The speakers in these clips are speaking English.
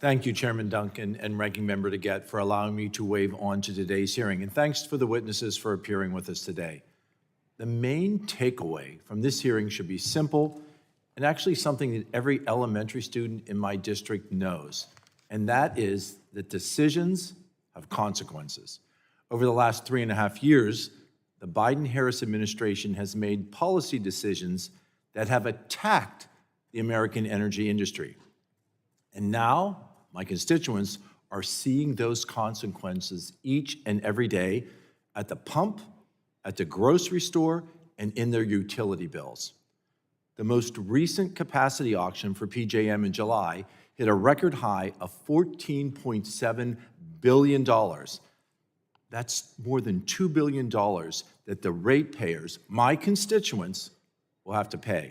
Thank you, Chairman Duncan and Ranking Member DeGette, for allowing me to waive on to today's hearing. And thanks for the witnesses for appearing with us today. The main takeaway from this hearing should be simple and actually something that every elementary student in my district knows, and that is that decisions have consequences. Over the last 3.5 years, the Biden-Harris administration has made policy decisions that have attacked the American energy industry. And now, my constituents are seeing those consequences each and every day at the pump, at the grocery store, and in their utility bills. The most recent capacity auction for PJM in July hit a record high of $14.7 billion. That's more than $2 billion that the ratepayers, my constituents, will have to pay.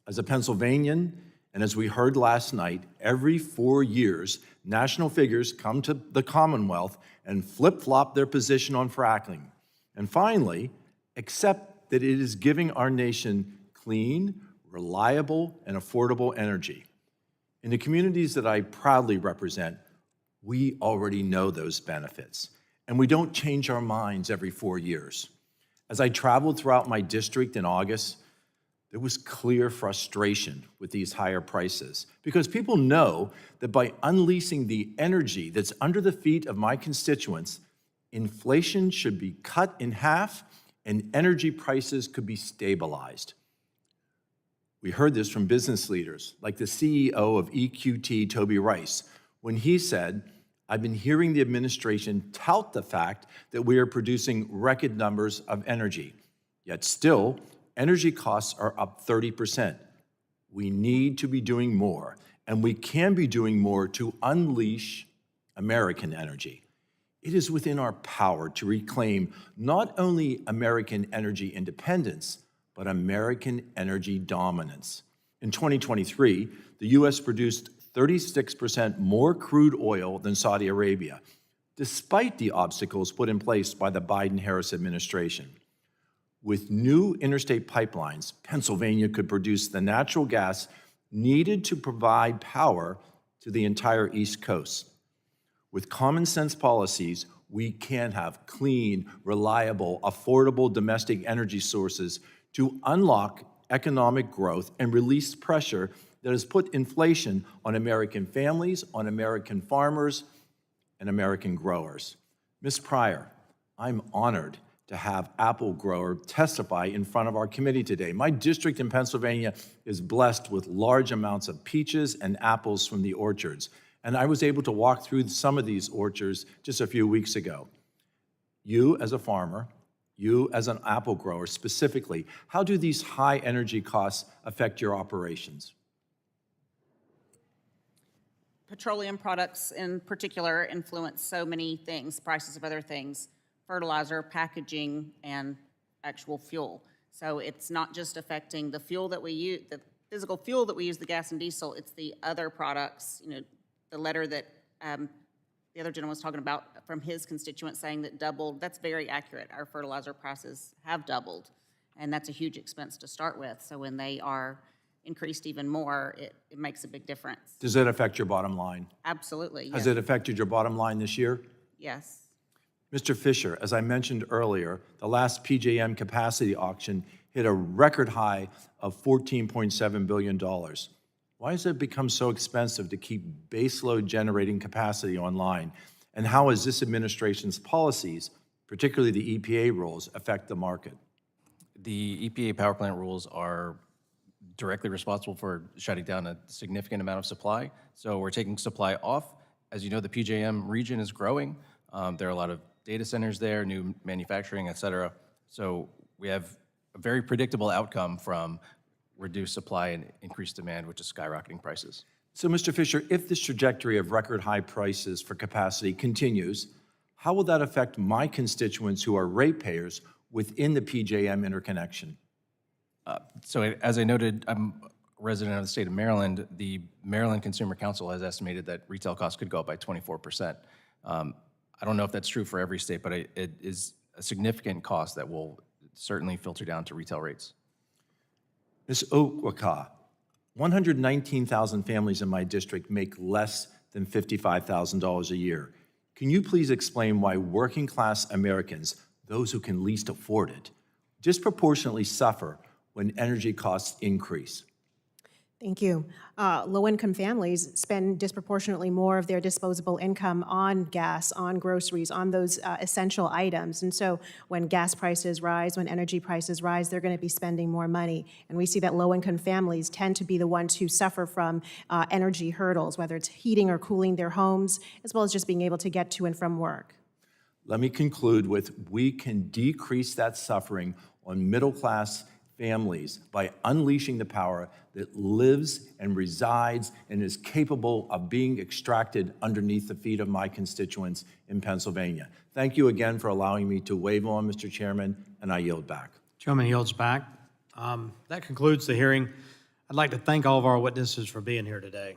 As a Pennsylvanian, and as we heard last night, every 4 years, national figures come to the Commonwealth and flip-flop their position on fracking. And finally, accept that it is giving our nation clean, reliable, and affordable energy. In the communities that I proudly represent, we already know those benefits, and we don't change our minds every 4 years. As I traveled throughout my district in August, there was clear frustration with these higher prices because people know that by unleashing the energy that's under the feet of my constituents, inflation should be cut in half and energy prices could be stabilized. We heard this from business leaders like the CEO of EQT, Toby Rice, when he said, "I've been hearing the administration tout the fact that we are producing record numbers of energy, yet still, energy costs are up 30%. We need to be doing more, and we can be doing more to unleash American energy. It is within our power to reclaim not only American energy independence, but American energy dominance." In 2023, the U.S. produced 36% more crude oil than Saudi Arabia, despite the obstacles put in place by the Biden-Harris administration. With new interstate pipelines, Pennsylvania could produce the natural gas needed to provide power to the entire East Coast. With common sense policies, we can have clean, reliable, affordable domestic energy sources to unlock economic growth and release pressure that has put inflation on American families, on American farmers, and American growers. Ms. Pryor, I'm honored to have apple grower testify in front of our committee today. My district in Pennsylvania is blessed with large amounts of peaches and apples from the orchards, and I was able to walk through some of these orchards just a few weeks ago. You as a farmer, you as an apple grower specifically, how do these high energy costs affect your operations? Petroleum products in particular influence so many things, prices of other things, fertilizer, packaging, and actual fuel. So it's not just affecting the fuel that we use, the physical fuel that we use, the gas and diesel, it's the other products, the letter that the other gentleman was talking about from his constituent saying that doubled, that's very accurate. Our fertilizer prices have doubled, and that's a huge expense to start with. So when they are increased even more, it makes a big difference. Does it affect your bottom line? Absolutely, yes. Has it affected your bottom line this year? Yes. Mr. Fisher, as I mentioned earlier, the last PJM capacity auction hit a record high of $14.7 billion. Why has it become so expensive to keep baseload generating capacity online? And how has this administration's policies, particularly the EPA rules, affect the market? The EPA power plant rules are directly responsible for shutting down a significant amount of supply. So we're taking supply off. As you know, the PJM region is growing. There are a lot of data centers there, new manufacturing, et cetera. So we have a very predictable outcome from reduced supply and increased demand, which is skyrocketing prices. So, Mr. Fisher, if this trajectory of record high prices for capacity continues, how will that affect my constituents who are ratepayers within the PJM interconnection? So as I noted, I'm a resident of the state of Maryland. The Maryland Consumer Council has estimated that retail costs could go up by 24%. I don't know if that's true for every state, but it is a significant cost that will certainly filter down to retail rates. Ms. Okwaka, 119,000 families in my district make less than $55,000 a year. Can you please explain why working-class Americans, those who can least afford it, disproportionately suffer when energy costs increase? Thank you. Low-income families spend disproportionately more of their disposable income on gas, on groceries, on those essential items. And so when gas prices rise, when energy prices rise, they're going to be spending more money. And we see that low-income families tend to be the ones who suffer from energy hurdles, whether it's heating or cooling their homes, as well as just being able to get to and from work. Let me conclude with, we can decrease that suffering on middle-class families by unleashing the power that lives and resides and is capable of being extracted underneath the feet of my constituents in Pennsylvania. Thank you again for allowing me to wave on, Mr. Chairman, and I yield back. Chairman yields back. That concludes the hearing. I'd like to thank all of our witnesses for being here today.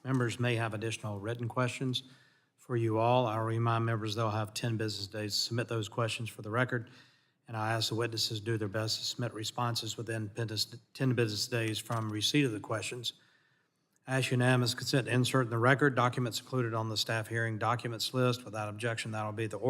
Members may have additional written questions for you all. I'll remind members they'll have 10 business days to submit those questions for the record. And I ask the witnesses do their best to submit responses within 10 business days from receipt of the questions. I ask unanimous consent to insert in the record documents included on the staff hearing documents list. Without objection, that'll be the order.